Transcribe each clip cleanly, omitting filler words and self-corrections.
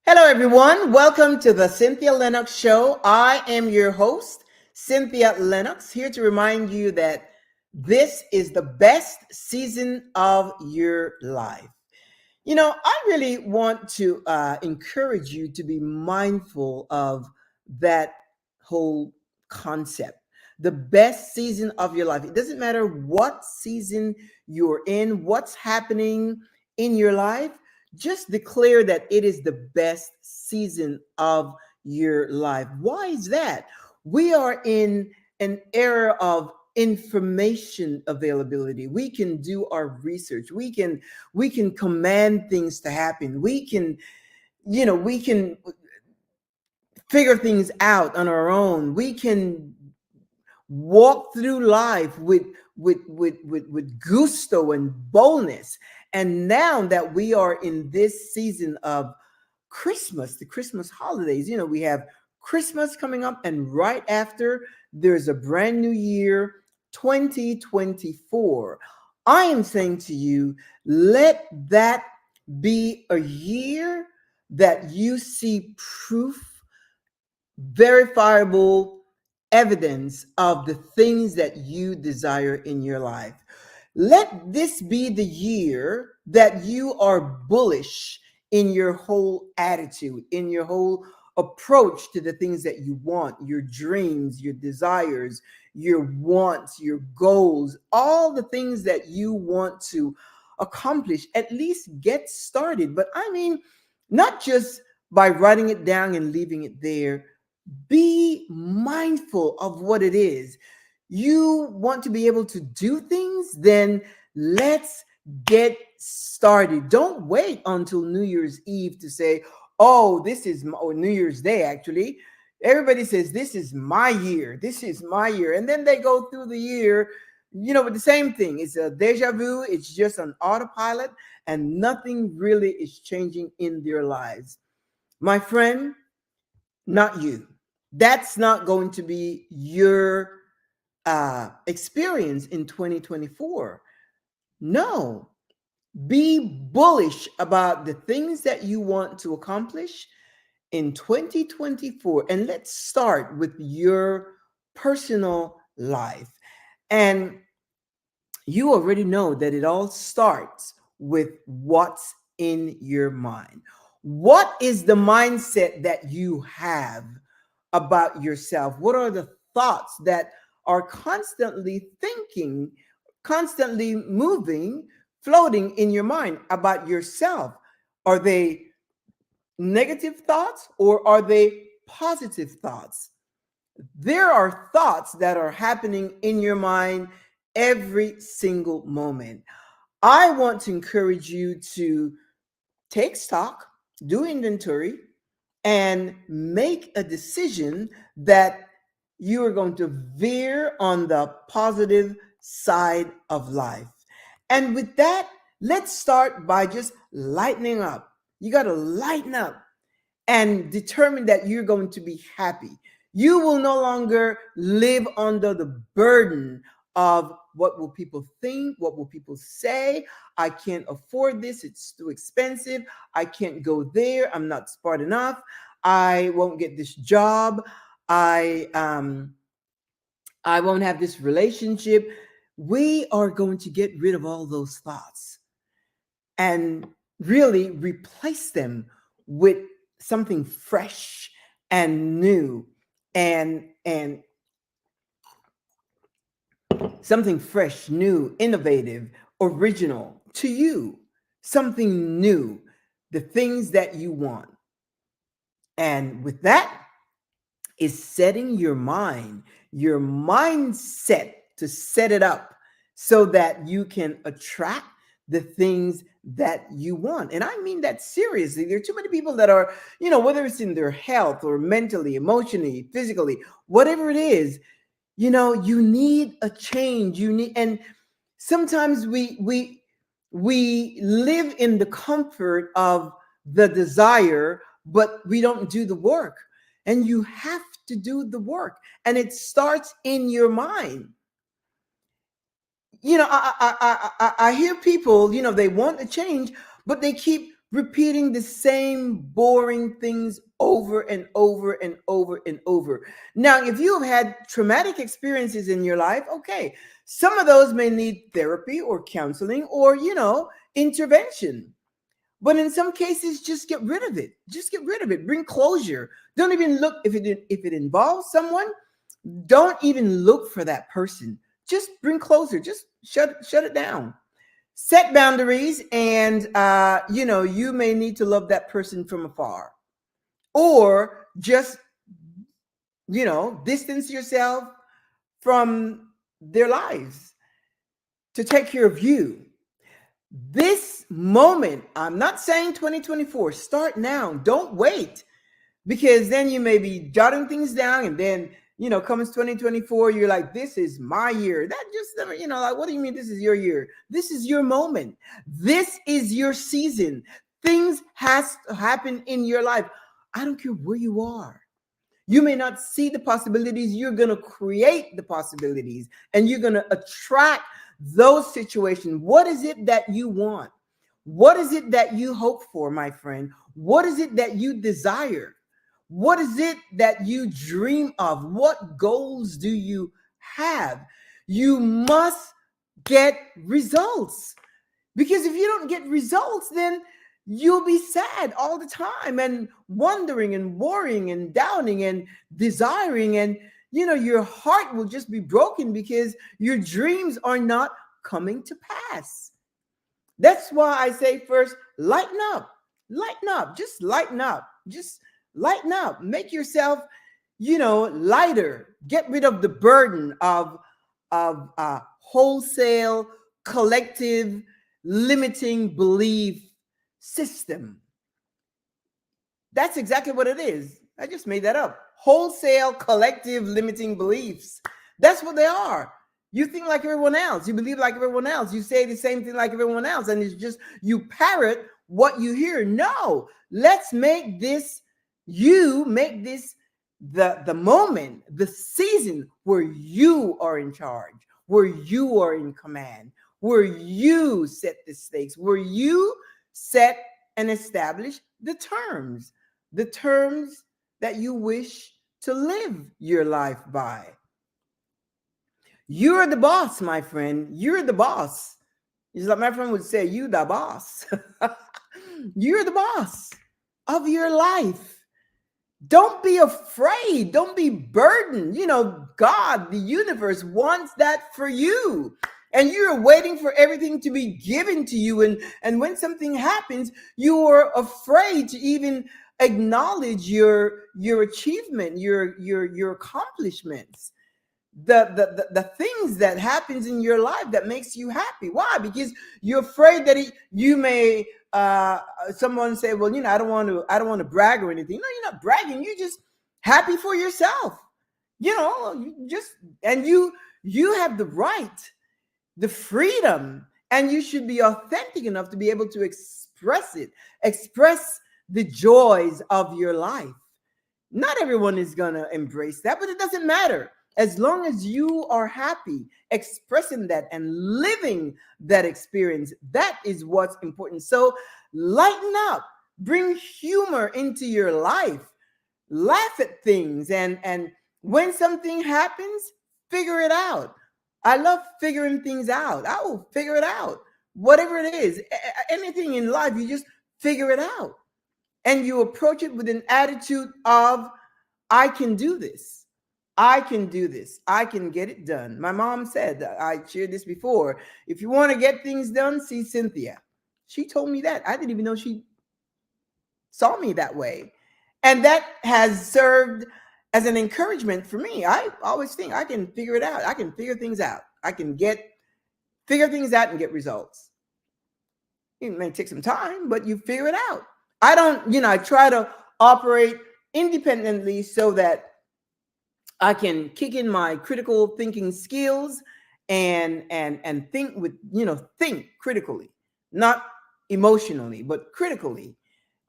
Hello, everyone. Welcome to the Cynthia Linox Show. I am your host, Cynthia Linox, here to remind you that this is the best season of your life. I really want to encourage you to be mindful of that whole concept. The best season of your life. It doesn't matter what season you're in, what's happening in your life, just declare that it is the best season of your life. Why is that? We are in an era of information availability. We can do our research. We can command things to happen. We can figure things out on our own. We can walk through life with gusto and boldness. And now that we are in this season of Christmas, the Christmas holidays, we have Christmas coming up, and right after there's a brand new year, 2024. I am saying to you, let that be a year that you see proof, verifiable evidence of the things that you desire in your life. Let this be the year that you are bullish in your whole attitude, in your whole approach to the things that you want, your dreams, your desires, your wants, your goals, all the things that you want to accomplish. At least get started. But I mean, not just by writing it down and leaving it there. Be mindful of what it is. You want to be able to do things, then let's get started. Don't wait until New Year's Eve to say, oh, this is my, or New Year's Day, actually. Everybody says, this is my year. This is my year. And then they go through the year, with the same thing. It's a deja vu. It's just an autopilot, and nothing really is changing in their lives. My friend, not you. That's not going to be your experience in 2024. No, be bullish about the things that you want to accomplish in 2024. And let's start with your personal life. And you already know that it all starts with what's in your mind. What is the mindset that you have about yourself? What are the thoughts that are constantly thinking, constantly moving, floating in your mind about yourself? Are they negative thoughts or are they positive thoughts? There are thoughts that are happening in your mind every single moment. I want to encourage you to take stock, do inventory, and make a decision that you are going to veer on the positive side of life. And with that, let's start by just lightening up. You got to lighten up and determine that you're going to be happy. You will no longer live under the burden of what will people think, what will people say. I can't afford this, it's too expensive. I can't go there, I'm not smart enough. I won't get this job. I won't have this relationship. We are going to get rid of all those thoughts and really replace them with something fresh and new, and something fresh, new, innovative, original to you, something new, the things that you want. And with that is setting your mind, your mindset, to set it up so that you can attract the things that you want. And I mean that seriously. There are too many people that are, whether it's in their health or mentally, emotionally, physically, whatever it is, you need a change. And sometimes we live in the comfort of the desire, but we don't do the work. And you have to do the work, and it starts in your mind. I hear people, they want to change, but they keep repeating the same boring things over and over and over and over. Now, if you have had traumatic experiences in your life, okay, some of those may need therapy or counseling or, intervention. But in some cases, just get rid of it. Just get rid of it. Bring closure. Don't even look if it involves someone. Don't even look for that person. Just bring closure. Just shut it down. Set boundaries, and you may need to love that person from afar, or just distance yourself from their lives to take care of you. This moment, I'm not saying 2024, start now. Don't wait, because then you may be jotting things down, and then comes 2024, you're like, this is my year. That just never, like, what do you mean this is your year? This is your moment. This is your season. Things has to happen in your life. I don't care where you are. You may not see the possibilities. You're going to create the possibilities, and you're going to attract those situations. What is it that you want? What is it that you hope for, my friend? What is it that you desire? What is it that you dream of? What goals do you have? You must get results, because if you don't get results, then you'll be sad all the time and wondering and worrying and doubting and desiring, and your heart will just be broken because your dreams are not coming to pass. That's why I say, first, lighten up. Lighten up. Just lighten up. Just lighten up. Make yourself, lighter. Get rid of the burden of wholesale, collective, limiting belief system. That's exactly what it is. I just made that up. Wholesale, collective, limiting beliefs. That's what they are. You think like everyone else. You believe like everyone else. You say the same thing like everyone else. And it's just you parrot what you hear. No, let's make this, the moment, the season where you are in charge, where you are in command, where you set the stakes, where you set and establish the terms that you wish to live your life by. You're the boss, my friend. You're the boss. It's like my friend would say, you the boss. You're the boss of your life. Don't be afraid. Don't be burdened. God, the universe wants that for you. And you're waiting for everything to be given to you. And when something happens, you are afraid to even acknowledge your achievement, your accomplishments, the things that happens in your life that makes you happy. Why? Because you're afraid that you may someone say, well, I don't want to brag or anything. No, you're not bragging. You're just happy for yourself. And you have the right, the freedom, and you should be authentic enough to be able to express the joys of your life. Not everyone is going to embrace that, but it doesn't matter. As long as you are happy expressing that and living that experience, that is what's important. So lighten up, bring humor into your life, laugh at things, and when something happens, figure it out. I love figuring things out. I will figure it out. Whatever it is, anything in life, you just figure it out. And you approach it with an attitude of, I can do this. I can do this. I can get it done. My mom said, I shared this before, if you want to get things done, see Cynthia. She told me that. I didn't even know she saw me that way. And that has served as an encouragement for me. I always think I can figure it out. I can figure things out. I can figure things out and get results. It may take some time, but you figure it out. I try to operate independently so that I can kick in my critical thinking skills and think think critically, not emotionally, but critically,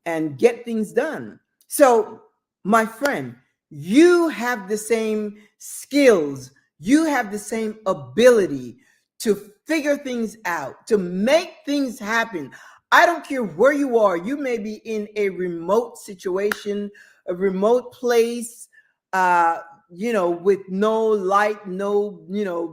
and get things done. So, my friend, you have the same skills, you have the same ability to figure things out, to make things happen. I don't care where you are. You may be in a remote situation, a remote place, uh, with no light, no,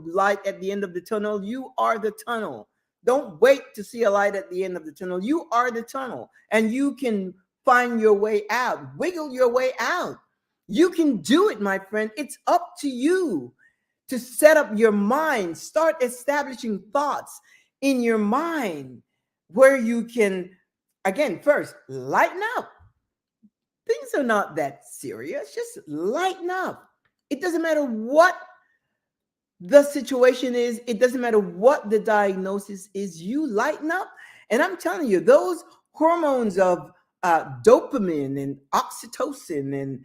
light at the end of the tunnel. You are the tunnel. Don't wait to see a light at the end of the tunnel. You are the tunnel, and you can find your way out, wiggle your way out. You can do it, my friend. It's up to you to set up your mind, start establishing thoughts in your mind where you can, again, first, lighten up. Things are not that serious. Just lighten up. It doesn't matter what the situation is, it doesn't matter what the diagnosis is, you lighten up. And I'm telling you, those hormones of dopamine and oxytocin and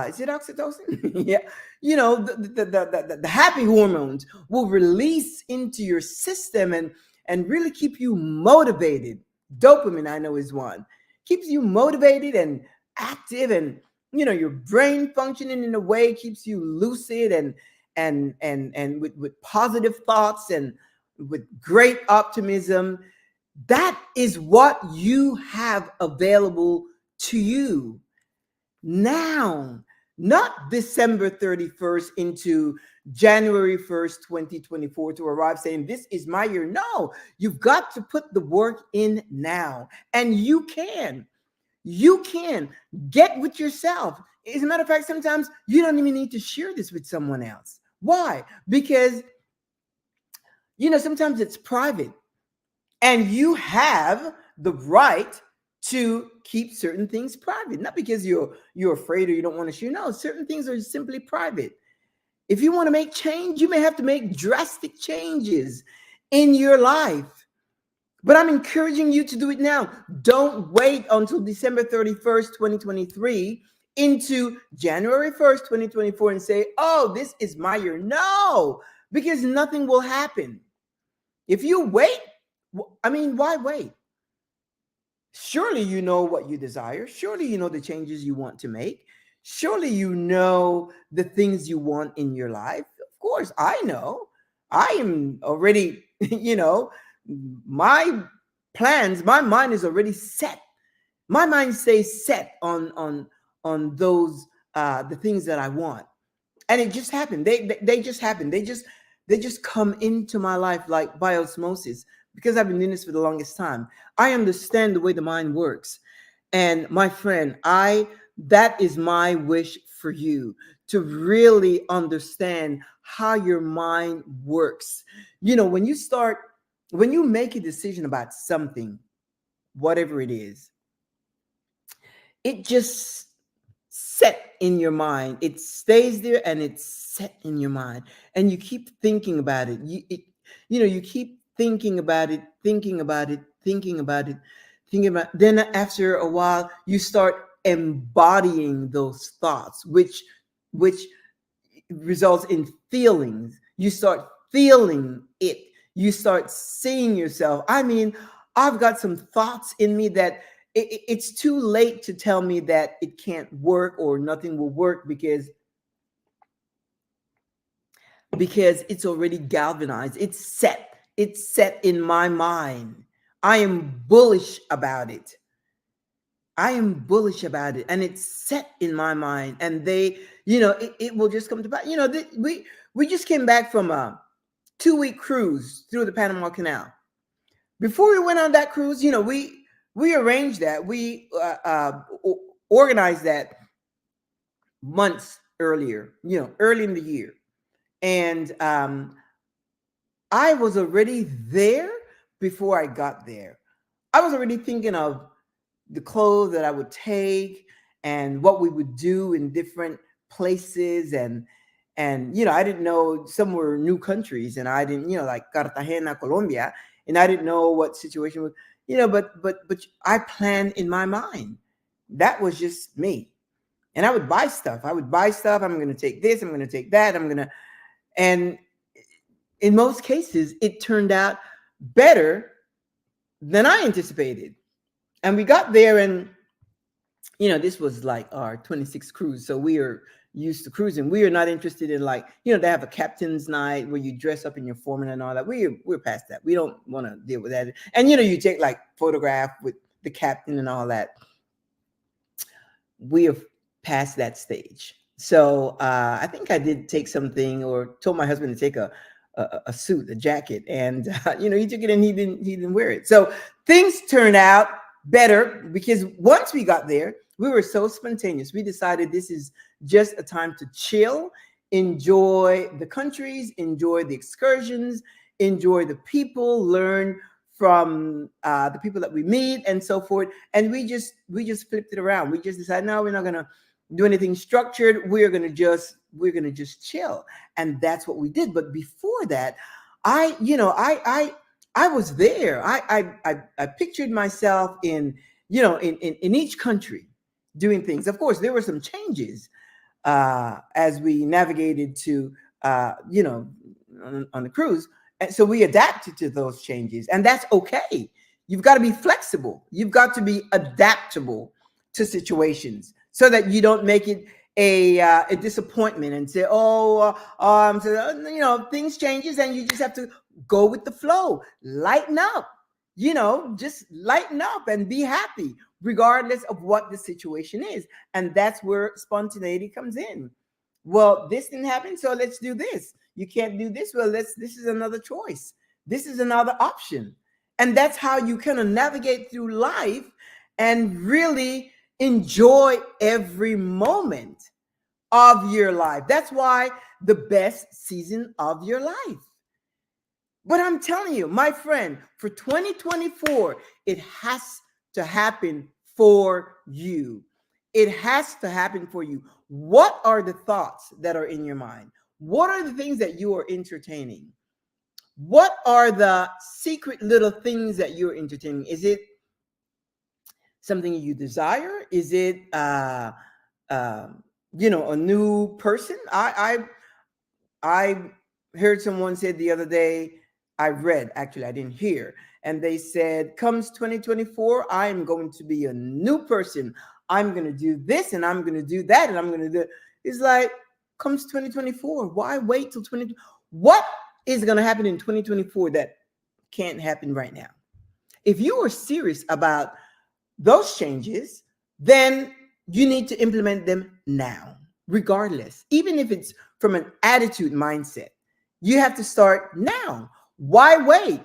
is it oxytocin? Yeah, the happy hormones will release into your system and really keep you motivated. Dopamine, I know, is one. Keeps you motivated and active, and your brain functioning in a way keeps you lucid and with positive thoughts and with great optimism. That is what you have available to you now, not December 31st into January 1st, 2024 to arrive saying this is my year. No, you've got to put the work in now, and you can get with yourself. As a matter of fact, sometimes you don't even need to share this with someone else. Why? Because sometimes it's private, and you have the right to keep certain things private, not because you're afraid or you don't want to share. No, certain things are simply private. If you want to make change, you may have to make drastic changes in your life. But I'm encouraging you to do it now. Don't wait until December 31st, 2023 into January 1st, 2024 and say, oh, this is my year. No, because nothing will happen. If you wait, why wait? Surely you know what you desire. Surely you know the changes you want to make. Surely you know the things you want in your life. Of course, I know. I am already, my plans, my mind is already set. My mind stays set on those the things that I want. And it just happened. They just happen. They just come into my life like by osmosis, because I've been doing this for the longest time. I understand the way the mind works. And my friend, that is my wish for you, to really understand how your mind works. When you make a decision about something, whatever it is, it just set in your mind. It stays there and it's set in your mind. And you keep thinking about it. You keep thinking about it, thinking about it, thinking about it, thinking about it. Then after a while, you start embodying those thoughts, which results in feelings. You start feeling it. You start seeing yourself. I've got some thoughts in me that it's too late to tell me that it can't work or nothing will work, because it's already galvanized. It's set in my mind. I am bullish about it. And it's set in my mind. And it will just come to pass. We just came back from a 2-week cruise through the Panama Canal. Before we went on that cruise, we arranged that. We organized that months earlier, early in the year. And I was already there before I got there. I was already thinking of the clothes that I would take and what we would do in different places. And I didn't know, some were new countries, and I didn't, like Cartagena, Colombia, and I didn't know what situation was, but I planned in my mind. That was just me. And I would buy stuff. I'm going to take this, I'm going to take that, and in most cases, it turned out better than I anticipated. And we got there, and this was like our 26th cruise. So we are used to cruising. We are not interested in, like, they have a captain's night where you dress up in your foreman and all that. We're past that. We don't want to deal with that. And you take like photograph with the captain and all that. We have past that stage. So I think I did take something, or told my husband to take a suit, a jacket, and he took it and he didn't wear it. So things turned out better because once we got there, we were so spontaneous. We decided this is just a time to chill, enjoy the countries, enjoy the excursions, enjoy the people, learn from the people that we meet and so forth. And we just flipped it around. We just decided, no, we're not gonna do anything structured. We're gonna just chill, and that's what we did. But before that, I was there. I pictured myself in each country doing things. Of course, there were some changes as we navigated to on the cruise. And so we adapted to those changes, and that's okay. You've got to be flexible. You've got to be adaptable to situations so that you don't make it a disappointment and say, things changes, and you just have to go with the flow. Lighten up, just lighten up and be happy regardless of what the situation is. And that's where spontaneity comes in. Well, this didn't happen, so let's do this. You can't do this. Well, this is another choice. This is another option. And that's how you kind of navigate through life and really enjoy every moment of your life. That's why the best season of your life. But I'm telling you, my friend, for 2024, it has to happen for you. It has to happen for you. What are the thoughts that are in your mind? What are the things that you are entertaining? What are the secret little things that you're entertaining? Is it something you desire? Is it a new person? I heard someone said the other day, I didn't hear, and they said, comes 2024, I am going to be a new person. I'm going to do this and I'm going to do that and I'm going to do it. It's like, comes 2024, why wait till 20? What is going to happen in 2024 that can't happen right now? If you are serious about those changes, then you need to implement them now, regardless. Even if it's from an attitude mindset, you have to start now. Why wait?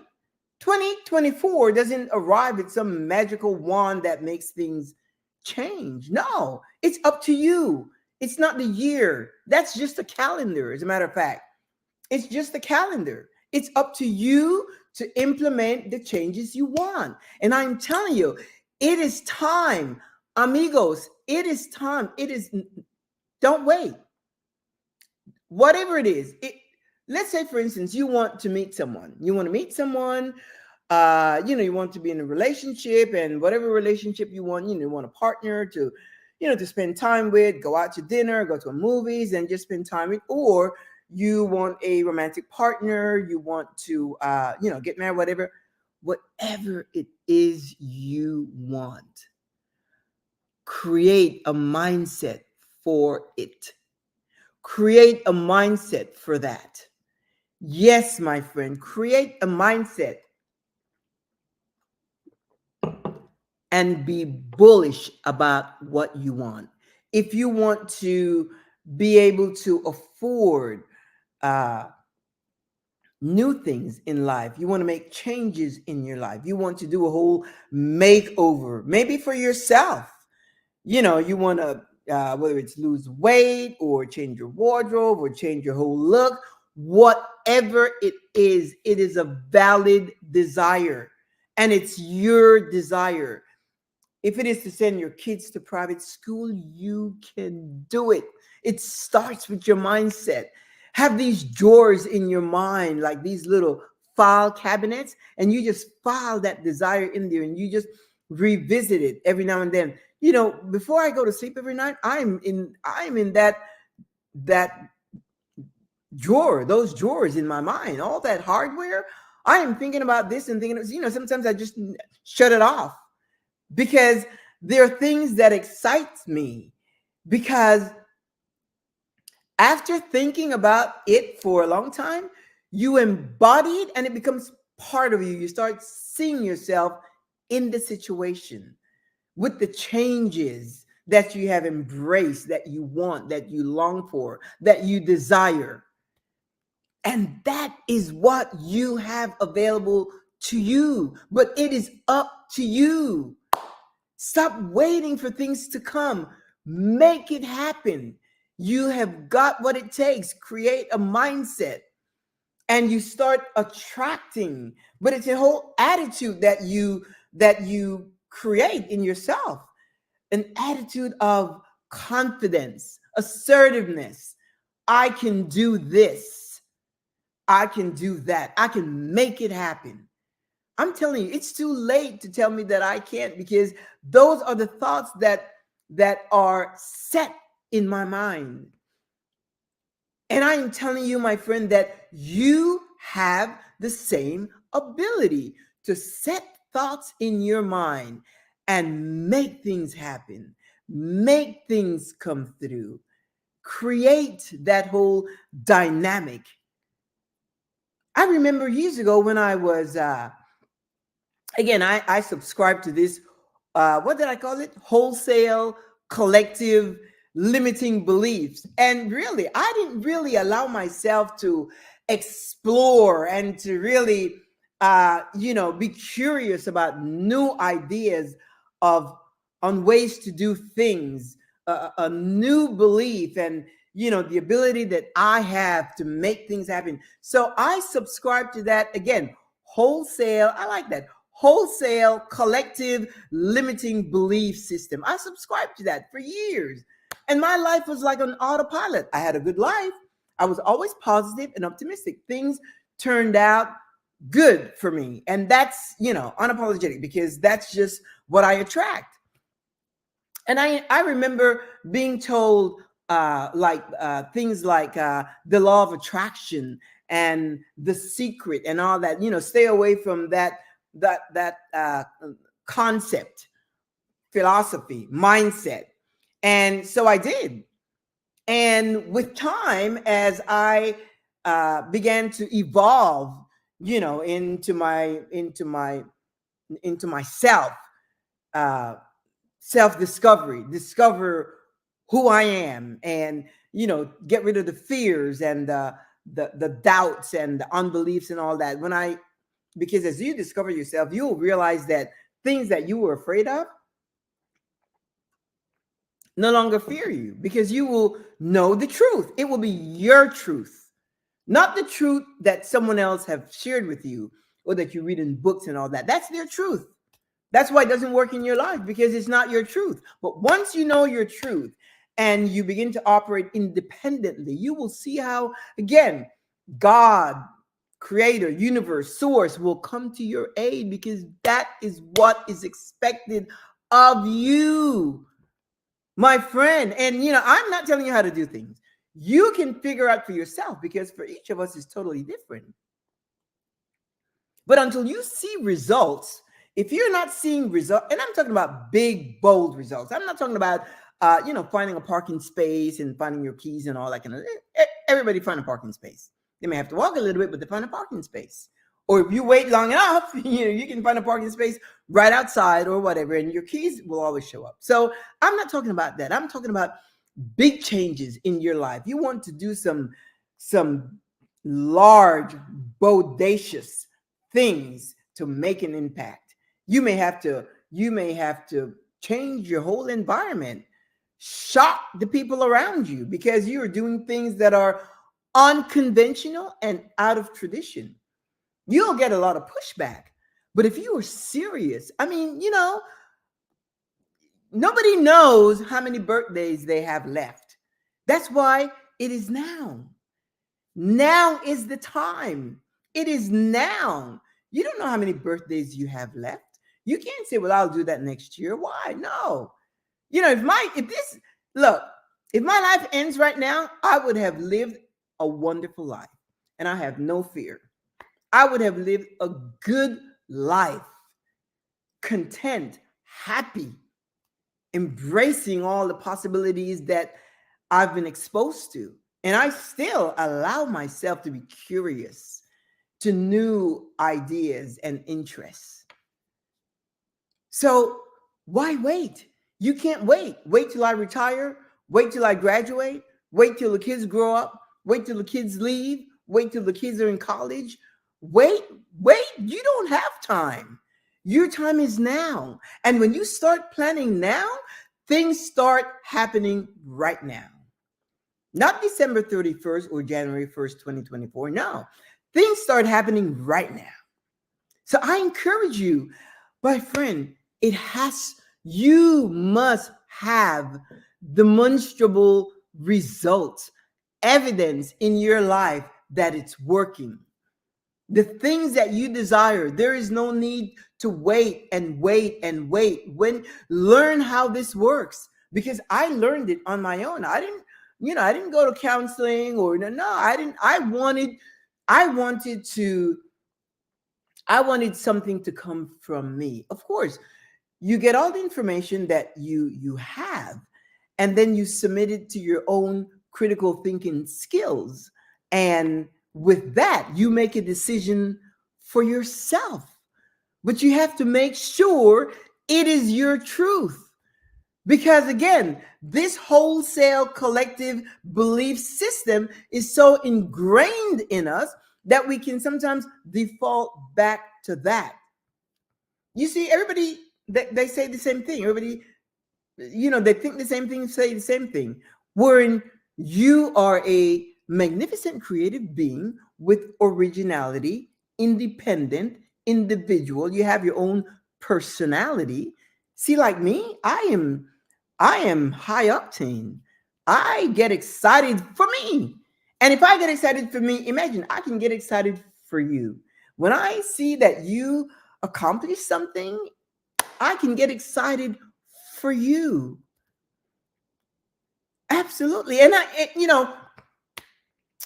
2024 doesn't arrive at some magical wand that makes things change. No, it's up to you. It's not the year. That's just a calendar. As a matter of fact, it's just a calendar. It's up to you to implement the changes you want. And I'm telling you, it is time, amigos. It is time. Don't wait. Whatever it is, let's say, for instance, you want to meet someone. You want to be in a relationship, and whatever relationship you want, you want a partner to spend time with, go out to dinner, go to movies, and just spend time with, or you want a romantic partner, you want to, get married, whatever it is you want, create a mindset for it. Create a mindset for that. Yes, my friend, create a mindset and be bullish about what you want. If you want to be able to afford new things in life, you want to make changes in your life, you want to do a whole makeover, maybe for yourself. You want to, whether it's lose weight or change your wardrobe or change your whole look, whatever it is a valid desire, and it's your desire. If it is to send your kids to private school, you can do it. It starts with your mindset. Have these drawers in your mind, like these little file cabinets, and you just file that desire in there, and you just revisit it every now and then. Before I go to sleep every night, I'm in that drawer, those drawers in my mind, all that hardware. I am thinking about this and thinking, sometimes I just shut it off, because there are things that excite me, because After thinking about it for a long time, you embody it and it becomes part of you. You start seeing yourself in the situation with the changes that you have embraced, that you want, that you long for, that you desire. And that is what you have available to you. But it is up to you. Stop waiting for things to come. Make it happen. You have got what it takes. Create a mindset and you start attracting. But it's a whole attitude that you create in yourself. An attitude of confidence, assertiveness. I can do this. I can do that. I can make it happen. I'm telling you, it's too late to tell me that I can't, because those are the thoughts that are set in my mind. And I am telling you, my friend, that you have the same ability to set thoughts in your mind and make things happen, make things come through, create that whole dynamic. I remember years ago when I was again, I subscribe to this, what did I call it? Wholesale collective limiting beliefs. And really, I didn't really allow myself to explore and to really, be curious about new ideas of on ways to do things, a new belief, and the ability that I have to make things happen. So I subscribe to that again. Wholesale, I like that wholesale collective limiting belief system. I subscribed to that for years. And my life was like an autopilot. I had a good life. I was always positive and optimistic. Things turned out good for me. And that's, unapologetic, because that's just what I attract. And I remember being told things like the law of attraction and the secret and all that, stay away from that concept, philosophy, mindset. And so I did. And with time, as I began to evolve, into myself, uh, self discovery, discover who I am, and get rid of the fears and the doubts and the unbeliefs and all that. Because as you discover yourself, you'll realize that things that you were afraid of no longer fear you, because you will know the truth. It will be your truth, not the truth that someone else have shared with you or that you read in books and all that. That's their truth. That's why it doesn't work in your life, because it's not your truth. But once you know your truth and you begin to operate independently, you will see how, again, God, creator, universe, source will come to your aid, because that is what is expected of you, my friend. And, I'm not telling you how to do things. You can figure out for yourself, because for each of us is totally different. But until you see results, if you're not seeing results, and I'm talking about big, bold results, I'm not talking about, finding a parking space and finding your keys and all that kind of. Everybody find a parking space. They may have to walk a little bit, but they find a parking space. Or if you wait long enough, you can find a parking space right outside or whatever, and your keys will always show up. So I'm not talking about that. I'm talking about big changes in your life. You want to do some large, bodacious things to make an impact. You may have to change your whole environment, shock the people around you, because you are doing things that are unconventional and out of tradition. You'll get a lot of pushback. But if you are serious, nobody knows how many birthdays they have left. That's why it is now. Now is the time. It is now. You don't know how many birthdays you have left. You can't say, well, I'll do that next year. Why? No. If my life ends right now, I would have lived a wonderful life. And I have no fear. I would have lived a good life, content, happy, embracing all the possibilities that I've been exposed to. And I still allow myself to be curious to new ideas and interests. So why wait? You can't wait. Wait till I retire. Wait till I graduate. Wait till the kids grow up. Wait till the kids leave. Wait till the kids are in college. Wait, wait. You don't have time. Your time is now. And when you start planning now, things start happening right now. Not December 31st or January 1st, 2024. No, things start happening right now. So I encourage you, my friend, you must have demonstrable results, evidence in your life that it's working. The things that you desire, there is no need to wait and wait and wait. Learn how this works, because I learned it on my own. I didn't go to counseling or no, I didn't. I wanted something to come from me. Of course, you get all the information that you have, and then you submit it to your own critical thinking skills. And with that, you make a decision for yourself. But you have to make sure it is your truth. Because again, this wholesale collective belief system is so ingrained in us that we can sometimes default back to that. You see, everybody, they say the same thing. Everybody, they think the same thing, say the same thing. Wherein you are a magnificent creative being with originality, independent, individual. You have your own personality. See, like me, I am high octane. I get excited for me. And if I get excited for me, imagine I can get excited for you. When I see that you accomplish something, I can get excited for you. Absolutely. And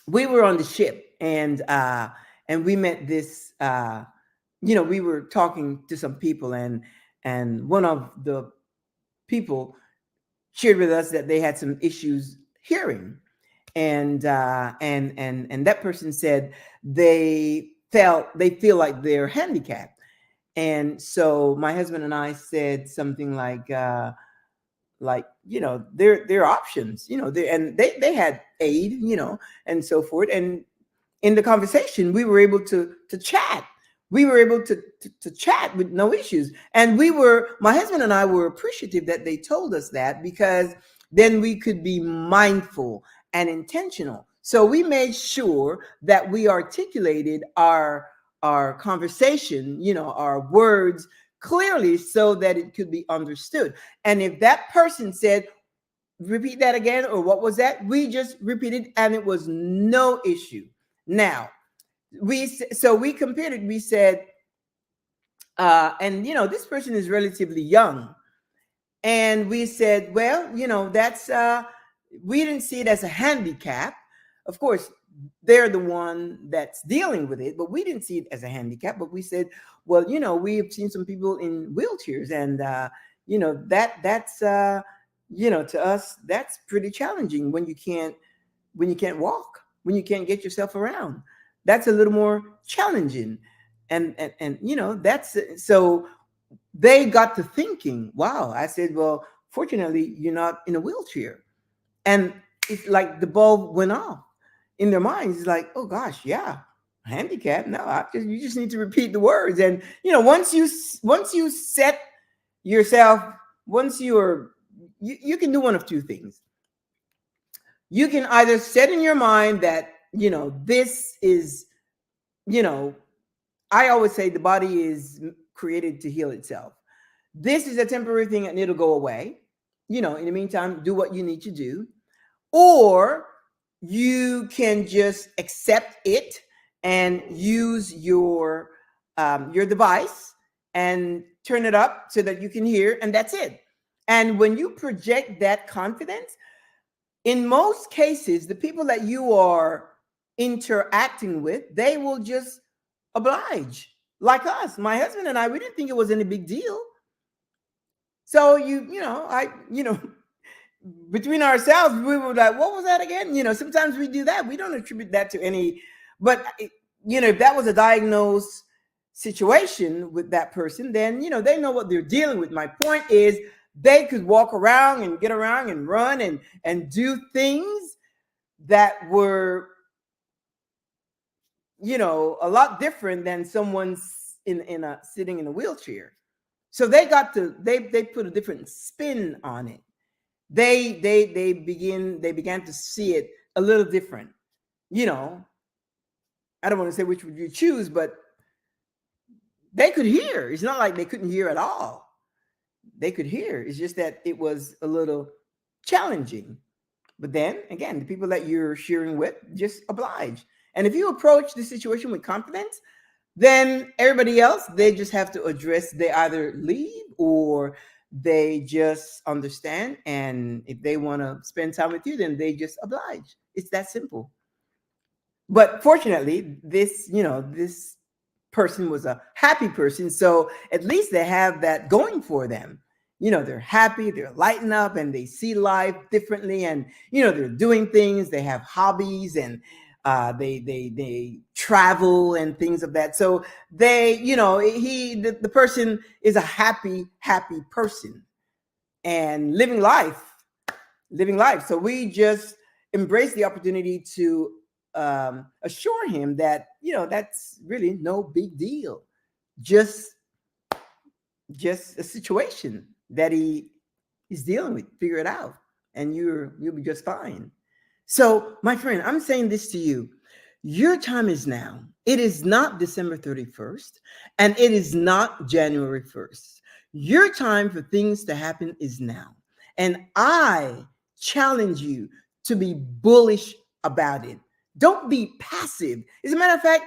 we were on the ship, and we met this we were talking to some people, and one of the people shared with us that they had some issues hearing, and that person said they feel like they're handicapped. And so my husband and I said something like there are options, and they had aid, and so forth. And in the conversation, we were able to chat. We were able to chat with no issues. And my husband and I were appreciative that they told us that, because then we could be mindful and intentional. So we made sure that we articulated our conversation, our words clearly, so that it could be understood. And if that person said, repeat that again, or what was that, we just repeated, and it was no issue. Now, we compared it. We said, and this person is relatively young, and we said, well, that's we didn't see it as a handicap. Of course, they're the one that's dealing with it, but we didn't see it as a handicap. But we said, well, we've seen some people in wheelchairs, and that's to us, that's pretty challenging when you can't walk, when you can't get yourself around. That's a little more challenging. And that's so they got to thinking, wow. I said, well, fortunately, you're not in a wheelchair. And it's like the bulb went off in their minds. It's like, oh gosh, yeah, handicap. No, you just need to repeat the words. And once you set yourself, you can do one of two things. You can either set in your mind that this is, I always say the body is created to heal itself. This is a temporary thing and it'll go away. In the meantime, do what you need to do. Or you can just accept it and use your device and turn it up so that you can hear, and that's it. And when you project that confidence, in most cases, the people that you are interacting with, they will just oblige. Like us, my husband and I, we didn't think it was any big deal. So between ourselves, we were like, what was that again? Sometimes we do that. We don't attribute that to any, but if that was a diagnosed situation with that person, then, they know what they're dealing with. My point is they could walk around and get around and run and do things that were, a lot different than someone's in a sitting in a wheelchair. So they put a different spin on it. They began to see it a little different. You know, I don't want to say which would you choose, but they could hear. It's not like they couldn't hear at all. They could hear. It's just that it was a little challenging. But then again, the people that you're sharing with just oblige. And if you approach the situation with confidence, then everybody else, they just have to address, they either leave or they just understand. And if they want to spend time with you, then they just oblige. It's that simple. But fortunately, this person was a happy person. So at least they have that going for them. They're happy, they're lighting up, and they see life differently. And, they're doing things, they have hobbies, and they travel and things of that. So the person is a happy person and living life. So we just embrace the opportunity to assure him that, that's really no big deal. Just a situation that he is dealing with. Figure it out, and you'll be just fine. So, my friend, I'm saying this to you. Your time is now. It is not December 31st, and it is not January 1st. Your time for things to happen is now. And I challenge you to be bullish about it. Don't be passive. As a matter of fact,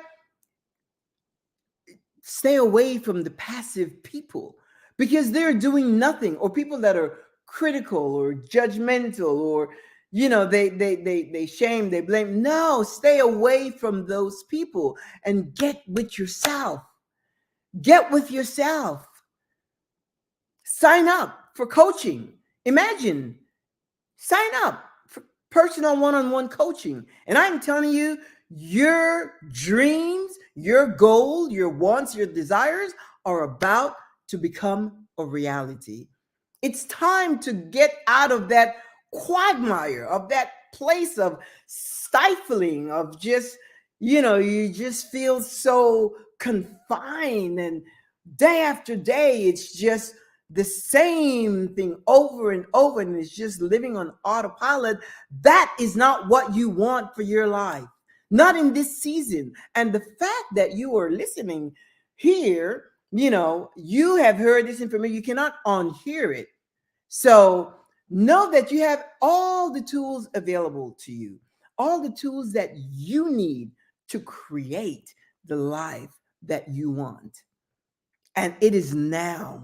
stay away from the passive people because they're doing nothing, or people that are critical or judgmental, or they shame, they blame. No, stay away from those people and get with yourself. Sign up for coaching. Imagine, sign up for personal one-on-one coaching. And I'm telling you, your dreams, your goal, your wants, your desires are about to become a reality. It's time to get out of that quagmire, of that place of stifling, of just, you just feel so confined, and day after day, it's just the same thing over and over, and it's just living on autopilot. That is not what you want for your life, not in this season. And the fact that you are listening here, you have heard this information, you cannot unhear it. So know that you have all the tools available to you, all the tools that you need to create the life that you want. And it is now.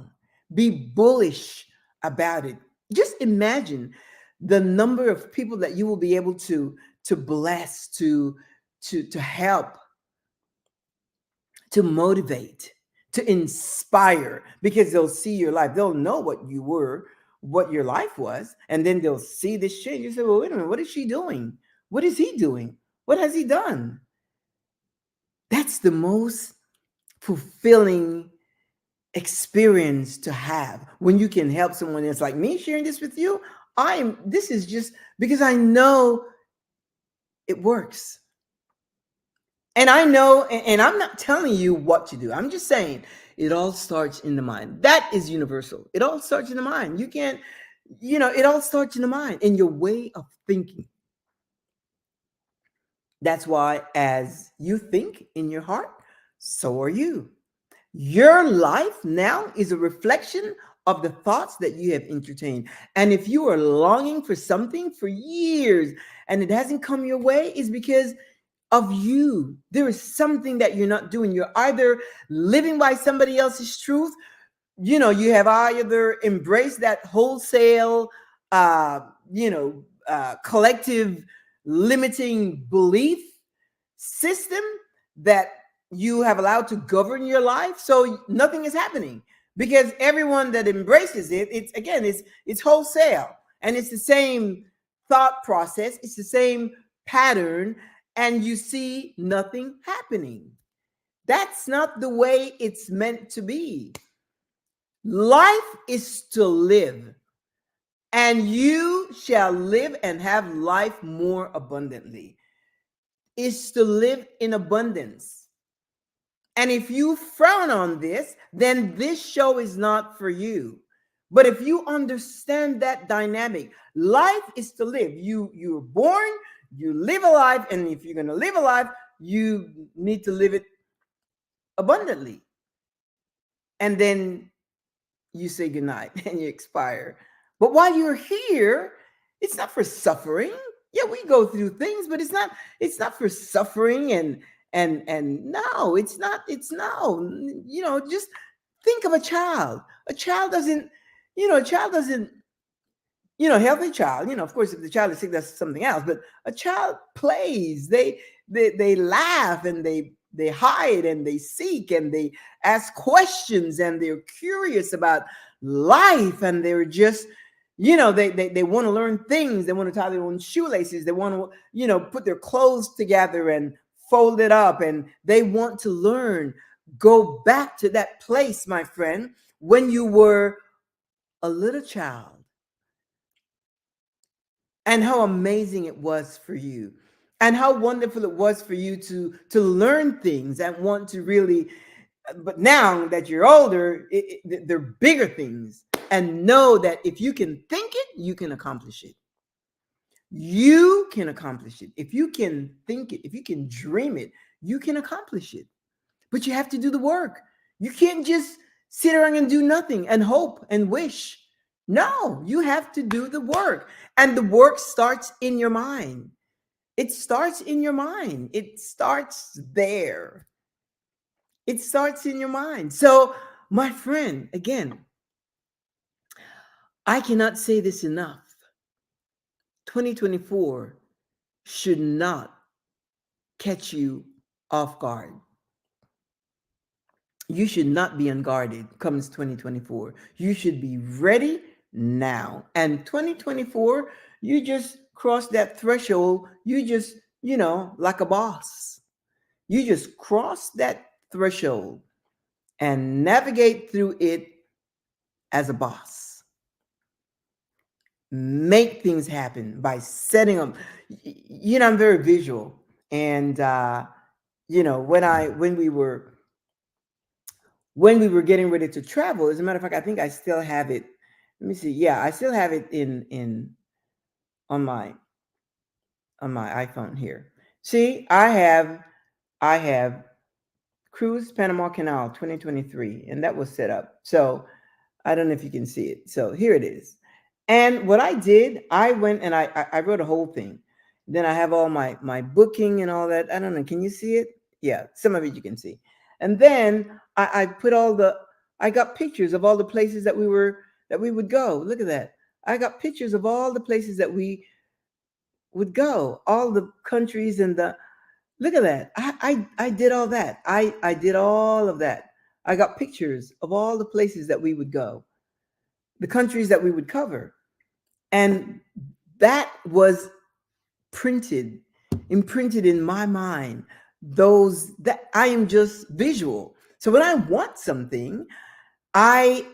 Be bullish about it. Just imagine the number of people that you will be able to bless, to help, to motivate, to inspire, because they'll see your life. They'll know what you were, what your life was, and then they'll see this change. You say, well, wait a minute, what is she doing? What is he doing? What has he done? That's the most fulfilling experience to have, when you can help someone else. Like me sharing this with you, this is just because I know it works. And I know, and I'm not telling you what to do. I'm just saying it all starts in the mind. That is universal. It all starts in the mind. You can't, it all starts in the mind, in your way of thinking. That's why as you think in your heart, so are you. Your life now is a reflection of the thoughts that you have entertained. And if you are longing for something for years and it hasn't come your way, it's because of you. There is something that you're not doing. You're either living by somebody else's truth. You have either embraced that wholesale, collective limiting belief system that you have allowed to govern your life. So nothing is happening because everyone that embraces it, it's wholesale. And it's the same thought process, it's the same pattern, and you see nothing happening. That's not the way it's meant to be. Life is to live, and you shall live and have life more abundantly. Is to live in abundance. And if you frown on this, then this show is not for you. But if you understand that dynamic, life is to live. You're born, you live a life, and if you're going to live a life, you need to live it abundantly. And then you say goodnight and you expire. But while you're here, it's not for suffering. Yeah, we go through things, but it's not for suffering and no, it's no. Just think of a child. A child doesn't, a child doesn't, healthy child, of course, if the child is sick, that's something else. But a child plays, they laugh, and they hide, and they seek, and they ask questions, and they're curious about life, and they're just, they want to learn things. They want to tie their own shoelaces. They want to, put their clothes together and fold it up, and they want to learn. Go back to that place, my friend, when you were a little child, and how amazing it was for you, and how wonderful it was for you to learn things and want to really. But now that you're older, they're bigger things, and know that if you can think it, you can accomplish it. You can accomplish it. If you can think it, if you can dream it, you can accomplish it. But you have to do the work. You can't just sit around and do nothing and hope and wish. No, you have to do the work. And the work starts in your mind. It starts in your mind. It starts there. It starts in your mind. So, my friend, again, I cannot say this enough. 2024 should not catch you off guard. You should not be unguarded comes 2024. You should be ready now. And 2024, you just cross that threshold. You just, like a boss. You just cross that threshold and navigate through it as a boss. Make things happen by setting them. I'm very visual. And, when we were getting ready to travel, as a matter of fact, I think I still have it. Let me see. Yeah, I still have it on my iPhone here. See, I have Cruise Panama Canal 2023, and that was set up. So I don't know if you can see it. So here it is. And what I did, I went and I wrote a whole thing. Then I have all my booking and all that. I don't know. Can you see it? Yeah, some of it you can see. And then I got pictures of all the places that we would go. Look at that. I got pictures of all the places that we would go, all the countries and look at that. I did all that. I did all of that. I got pictures of all the places that we would go, the countries that we would cover. And that was imprinted in my mind. Those that I am just visual. So when I want something, I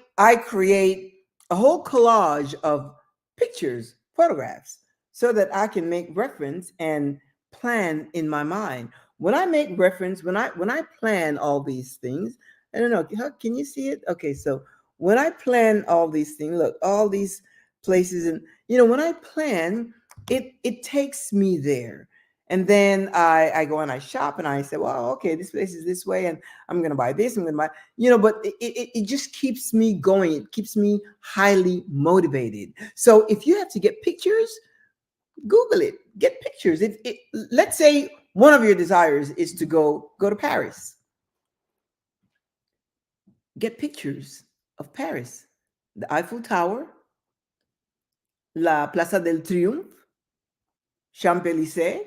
create a whole collage of pictures, photographs, so that I can make reference and plan in my mind. When I make reference, when I plan all these things, I don't know, can you see it? Okay, so when I plan all these things, look, all these places, and when I plan, it takes me there. And then I go and I shop and I say, well, okay, this place is this way, and I'm going to buy this. I'm going to buy, but it just keeps me going. It keeps me highly motivated. So if you have to get pictures, Google it, get pictures. Let's say one of your desires is to go to Paris. Get pictures of Paris, the Eiffel Tower, La Plaza del Triomphe, Champs-Élysées.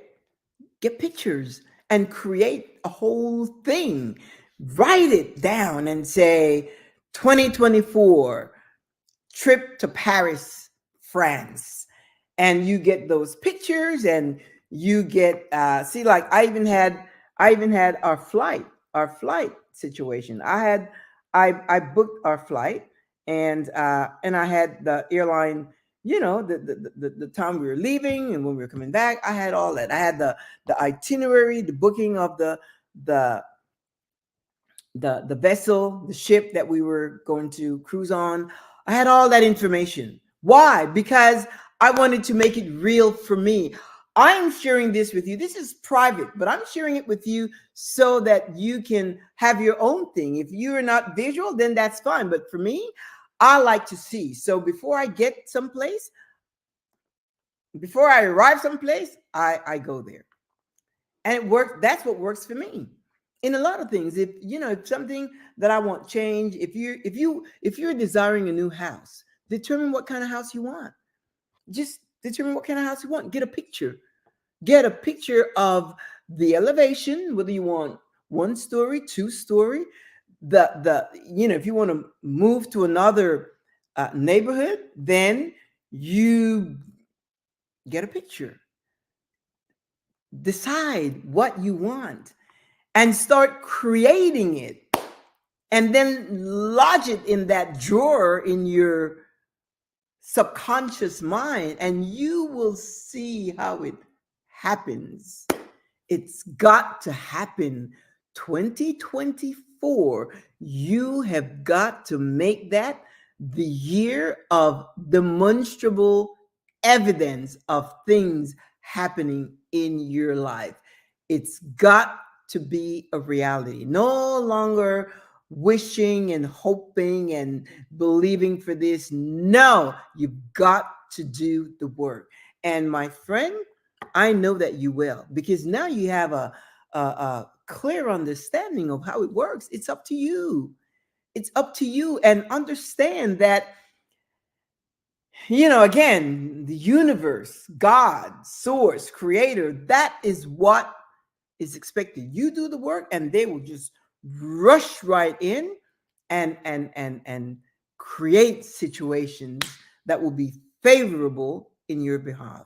Get pictures and create a whole thing. Write it down and say 2024 trip to Paris France. And you get those pictures, and you get see, like I even had our flight situation. I booked our flight, and I had the airline, the time we were leaving and when we were coming back. I had all that. I had the itinerary, the booking of the the vessel, the ship that we were going to cruise on. I had all that information. Why? Because I wanted to make it real for me. I'm sharing this with you. This is private, but I'm sharing it with you so that you can have your own thing. If you're not visual, then that's fine. But for me, I like to see. So before I get someplace, before I arrive someplace, I go there, and it works. That's what works for me in a lot of things. If something that I want change, if you're desiring a new house, determine what kind of house you want. Just determine what kind of house you want. Get a picture of the elevation, whether you want 1 story, 2 story. If you want to move to another neighborhood, then you get a picture, decide what you want, and start creating it, and then lodge it in that drawer in your subconscious mind, and you will see how it happens. It's got to happen. 2024, you have got to make that the year of demonstrable evidence of things happening in your life. It's got to be a reality. No longer wishing and hoping and believing for this. No, you've got to do the work. And my friend, I know that you will, because now you have a clear understanding of how it works. It's up to you. It's up to you. And understand that, again, the universe, God, source, creator, that is what is expected. You do the work, and they will just rush right in and create situations that will be favorable in your behalf.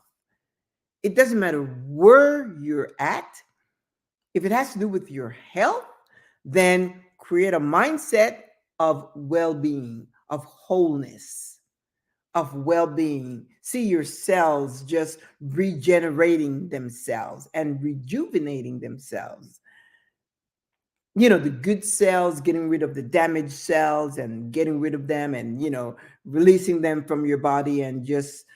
It doesn't matter where you're at. If it has to do with your health, then create a mindset of well-being, of wholeness, of well-being. See your cells just regenerating themselves and rejuvenating themselves. The good cells, getting rid of the damaged cells and getting rid of them, and releasing them from your body, and just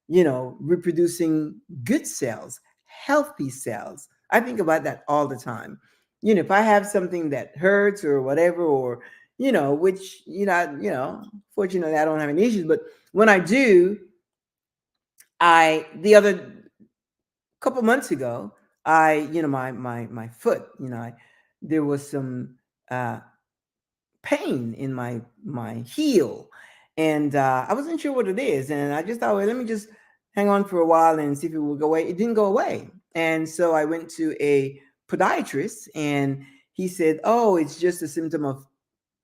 reproducing good cells, healthy cells. I think about that all the time. If I have something that hurts or whatever, or which fortunately I don't have any issues, but when I do, the other couple months ago, my foot, there was some uh, pain in my heel, and I wasn't sure what it is, and I just thought, well, let me just hang on for a while and see if it will go away. It didn't go away, and so I went to a podiatrist, and he said, "Oh, it's just a symptom of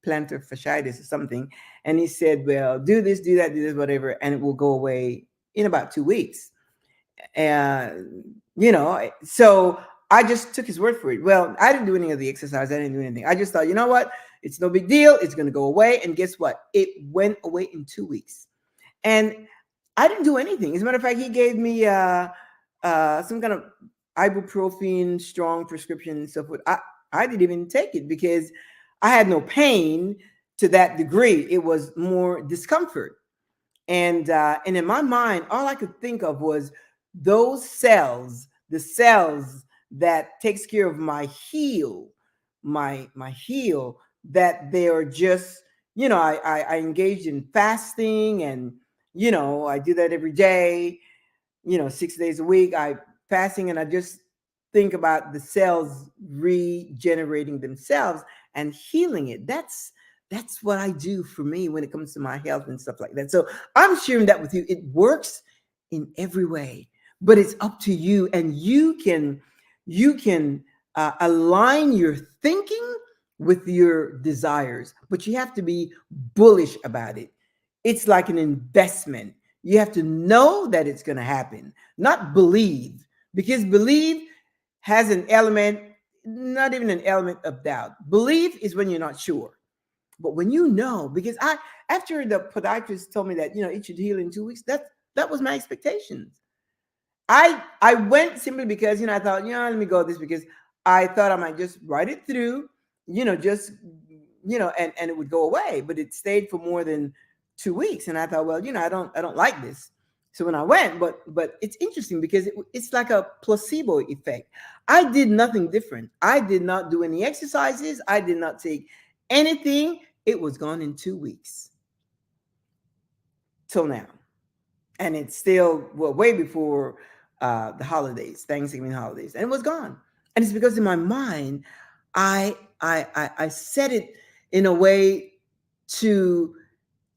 plantar fasciitis or something." And he said, "Well, do this, do that, do this, whatever, and it will go away in about 2 weeks." And so I just took his word for it. Well, I didn't do any of the exercise. I didn't do anything. I just thought, you know what? It's no big deal. It's going to go away. And guess what? It went away in 2 weeks. And I didn't do anything. As a matter of fact, he gave me some kind of ibuprofen, strong prescription and so forth. I didn't even take it because I had no pain to that degree. It was more discomfort. And in my mind, all I could think of was those cells, the cells that takes care of my heel, my heel, that they are just, I engaged in fasting, and I do that every day, 6 days a week. I fasting, and I just think about the cells regenerating themselves and healing it. That's what I do for me when it comes to my health and stuff like that. So I'm sharing that with you. It works in every way, but it's up to you, and you can align your thinking with your desires, but you have to be bullish about it. It's like an investment. You have to know that it's going to happen, not believe, because believe has an element, not even an element of doubt. Believe is when you're not sure. But when you know, because after the podiatrist told me that, it should heal in 2 weeks, that was my expectations. I went simply because, I thought, let me go with this, because I thought I might just write it through, just, and it would go away. But it stayed for more than 2 weeks. And I thought, well, I don't like this. So when I went, but it's interesting because it's like a placebo effect. I did nothing different. I did not do any exercises. I did not take anything. It was gone in 2 weeks till now. And it's still, well, way before the holidays, Thanksgiving holidays, and it was gone. And it's because in my mind, I set it in a way to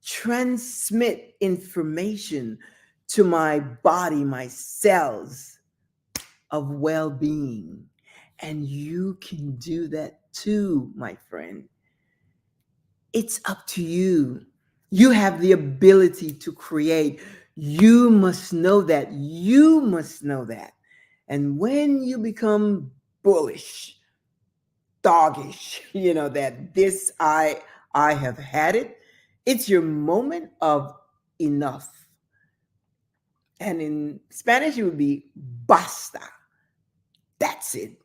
transmit information to my body, my cells of well-being. And you can do that too, my friend. It's up to you. You have the ability to create. You must know that. You must know that. And when you become bullish, doggish, that this I have had it, it's your moment of enough. And in Spanish, it would be basta. That's it.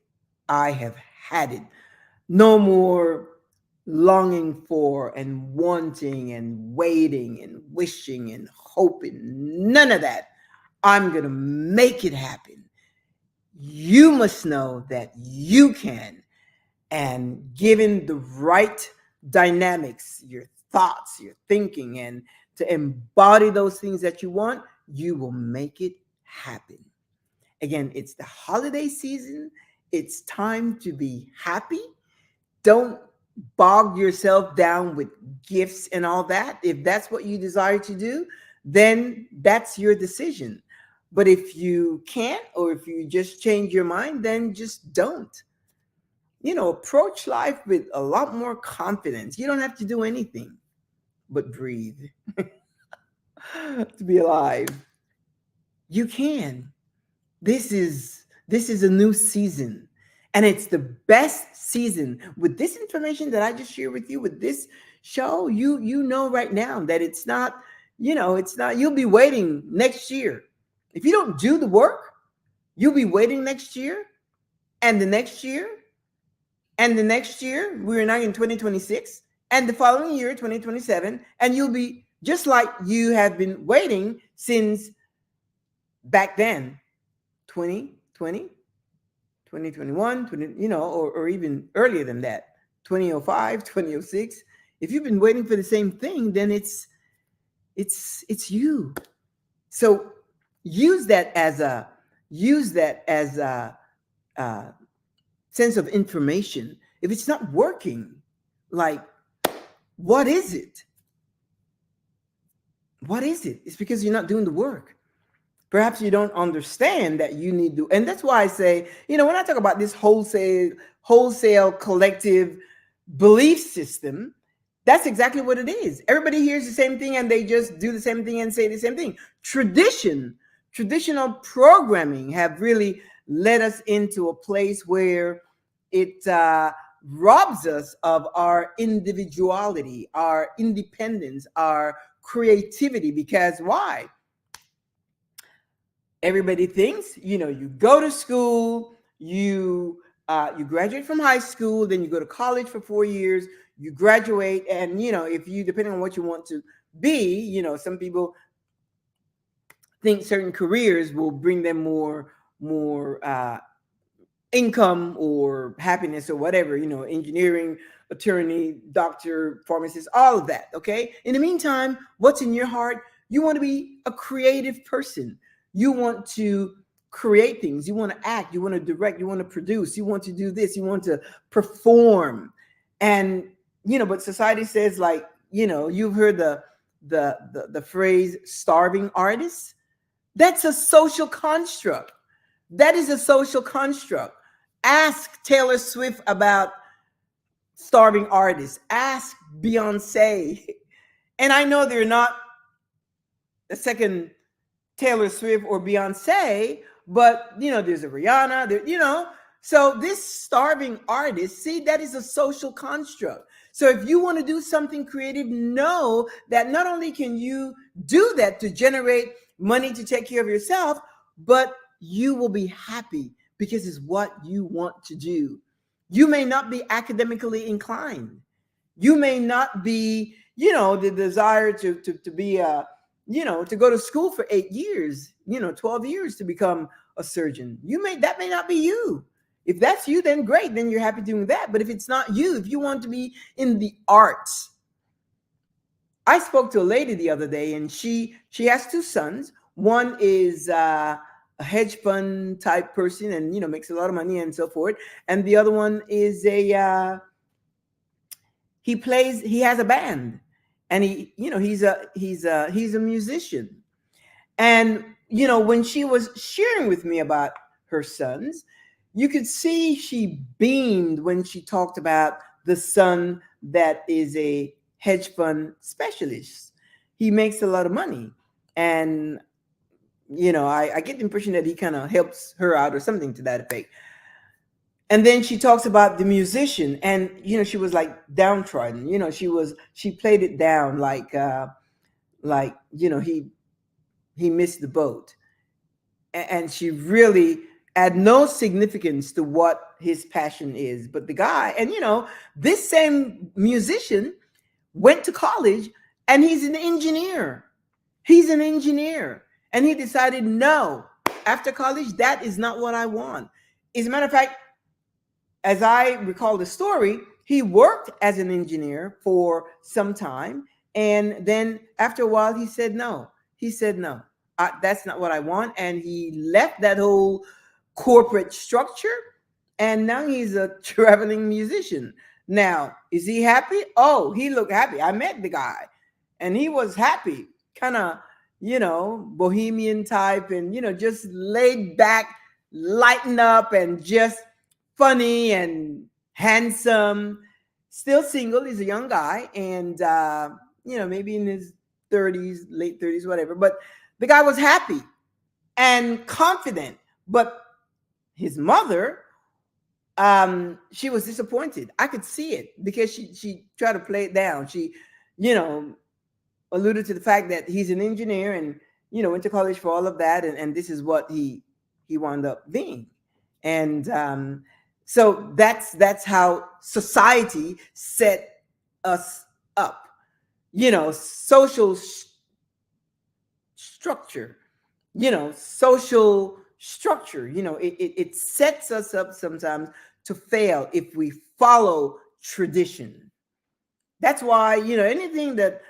I have had it. No more longing for and wanting and waiting and wishing and hoping. None of that. I'm going to make it happen. You must know that you can. And given the right dynamics, your thoughts, your thinking, and to embody those things that you want, you will make it happen. Again, it's the holiday season. It's time to be happy. Don't bog yourself down with gifts and all that. If that's what you desire to do, then that's your decision. But if you can't, or if you just change your mind, then just don't. Approach life with a lot more confidence. You don't have to do anything but breathe to be alive. You can. This is a new season, and it's the best season. With this information that I just shared with you, with this show, you know right now that it's not, it's not, you'll be waiting next year. If you don't do the work, you'll be waiting next year, and the next year, and the next year. We're now in 2026, and the following year, 2027, and you'll be just like you have been waiting since back then, 2020, 2021, 20, or even earlier than that, 2005, 2006. If you've been waiting for the same thing, then it's you. So use that as a sense of information. If it's not working, like, what is it? What is it? It's because you're not doing the work. Perhaps you don't understand that you need to, and that's why I say, when I talk about this wholesale collective belief system, that's exactly what it is. Everybody hears the same thing and they just do the same thing and say the same thing. Traditional programming have really led us into a place where it robs us of our individuality, our independence, our creativity. Because why? Everybody thinks, you go to school, you graduate from high school, then you go to college for 4 years, you graduate, and if you, depending on what you want to be, some people think certain careers will bring them more income or happiness or whatever, engineering, attorney, doctor, pharmacist, all of that. Okay. In the meantime, what's in your heart? You want to be a creative person. You want to create things. You want to act. You want to direct. You want to produce. You want to do this. You want to perform. And, but society says, like, you've heard the phrase starving artist. That's a social construct. That is a social construct. Ask Taylor Swift about starving artists. Ask Beyonce. And I know they're not a second Taylor Swift or Beyonce, but there's a Rihanna, so this starving artist, see, that is a social construct. So if you want to do something creative, know that not only can you do that to generate money to take care of yourself, but you will be happy because it's what you want to do. You may not be academically inclined. You may not be, the desire to be to go to school for 8 years, 12 years to become a surgeon. That may not be you. If that's you, then great, then you're happy doing that. But if it's not you, if you want to be in the arts, I spoke to a lady the other day, and she has two sons. One is a hedge fund type person, and makes a lot of money and so forth, and the other one is he has a band, and he's a musician. And when she was sharing with me about her sons, you could see she beamed when she talked about the son that is a hedge fund specialist. He makes a lot of money, and I get the impression that he kind of helps her out or something to that effect. And then she talks about the musician, and she was like downtrodden. She played it down like he missed the boat, and she really had no significance to what his passion is. But the guy, and this same musician went to college, and he's an engineer. He's an engineer, and he decided, no, after college, that is not what I want. As a matter of fact, as I recall the story, he worked as an engineer for some time. And then after a while, he said, no. He said, no, that's not what I want. And he left that whole corporate structure. And now he's a traveling musician. Now, is he happy? Oh, he looked happy. I met the guy, and he was happy, kind of, bohemian type, and, just laid back, lighten up, and just funny and handsome. Still single. He's a young guy, and maybe in his 30s, late 30s, whatever. But the guy was happy and confident. But his mother, she was disappointed. I could see it because she tried to play it down. She, alluded to the fact that he's an engineer and went to college for all of that, and this is what he wound up being. And so that's how society set us up. Social structure. Social structure. It sets us up sometimes to fail if we follow tradition. That's why anything that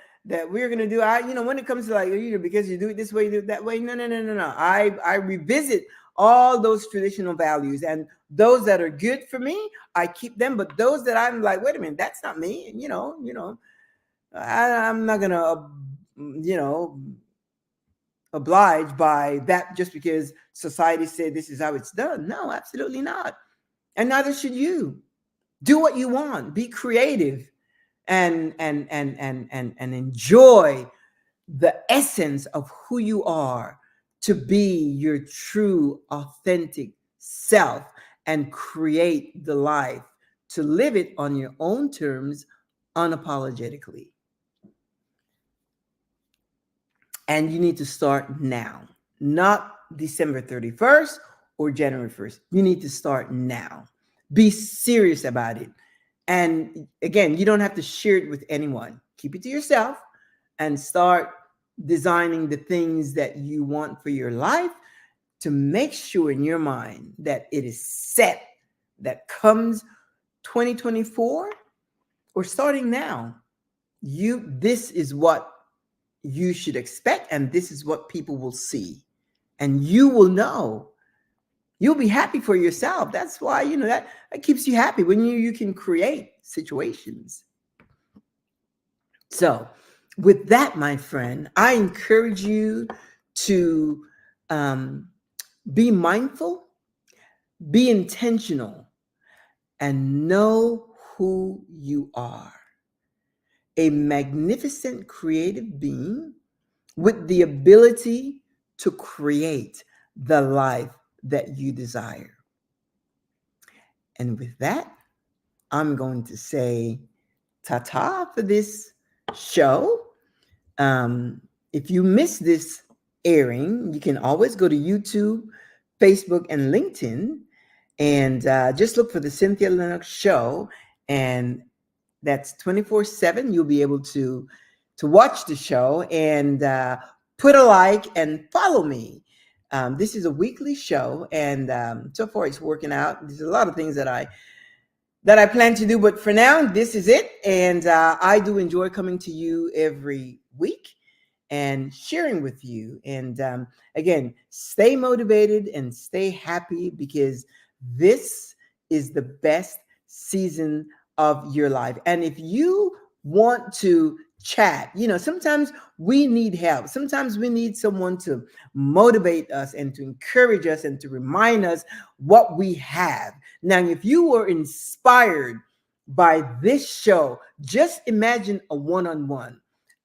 we're gonna do, when it comes to like, because you do it this way, you do it that way. No. I revisit all those traditional values, and those that are good for me, I keep them. But those that I'm like, wait a minute, that's not me. I'm not gonna, oblige by that just because society said this is how it's done. No, absolutely not. And neither should you. Do what you want. Be creative, and enjoy the essence of who you are, to be your true, authentic self, and create the life, to live it on your own terms, unapologetically. And you need to start now, not December 31st or January 1st. You need to start now. Be serious about it. And again, you don't have to share it with anyone. Keep it to yourself and start designing the things that you want for your life, to make sure in your mind that it is set, that comes 2024 or starting now, this is what you should expect, and this is what people will see, and you will know. You'll be happy for yourself. That's why that keeps you happy, when you can create situations. So with that, my friend, I encourage you to be mindful, be intentional, and know who you are. A magnificent creative being with the ability to create the life that you desire. And with that, I'm going to say ta-ta for this show. If you miss this airing, you can always go to YouTube, Facebook, and LinkedIn, and just look for the Cynthia Linox Show, and that's 24/7. You'll be able to watch the show and put a like and follow me. This is a weekly show, and so far it's working out. There's a lot of things that I plan to do, but for now, this is it. And I do enjoy coming to you every week and sharing with you. And again, stay motivated and stay happy, because this is the best season of your life. And if you want to chat, sometimes we need help. Sometimes we need someone to motivate us and to encourage us and to remind us what we have. Now, if you were inspired by this show, just imagine a one-on-one.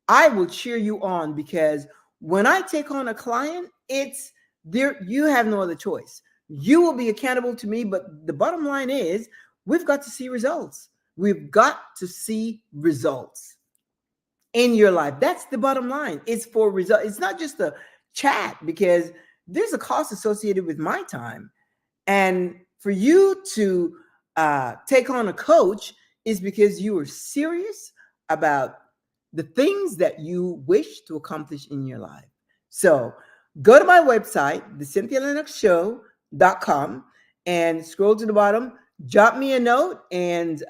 I will cheer you on, because when I take on a client, it's there. You have no other choice. You will be accountable to me, but the bottom line is we've got to see results. We've got to see results in your life. That's the bottom line. It's for results. It's not just a chat, because there's a cost associated with my time. And for you to take on a coach is because you are serious about the things that you wish to accomplish in your life. So go to my website, thecynthialinoxshow.com, and scroll to the bottom, drop me a note, and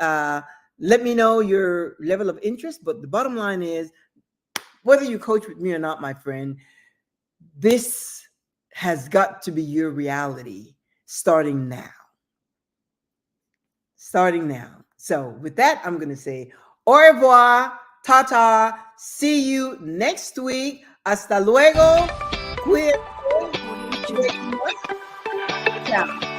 let me know your level of interest. But the bottom line is, whether you coach with me or not, my friend, this has got to be your reality starting now. Starting now. So with that, I'm going to say au revoir, ta-ta, see you next week. Hasta luego. Cuídate. Ciao.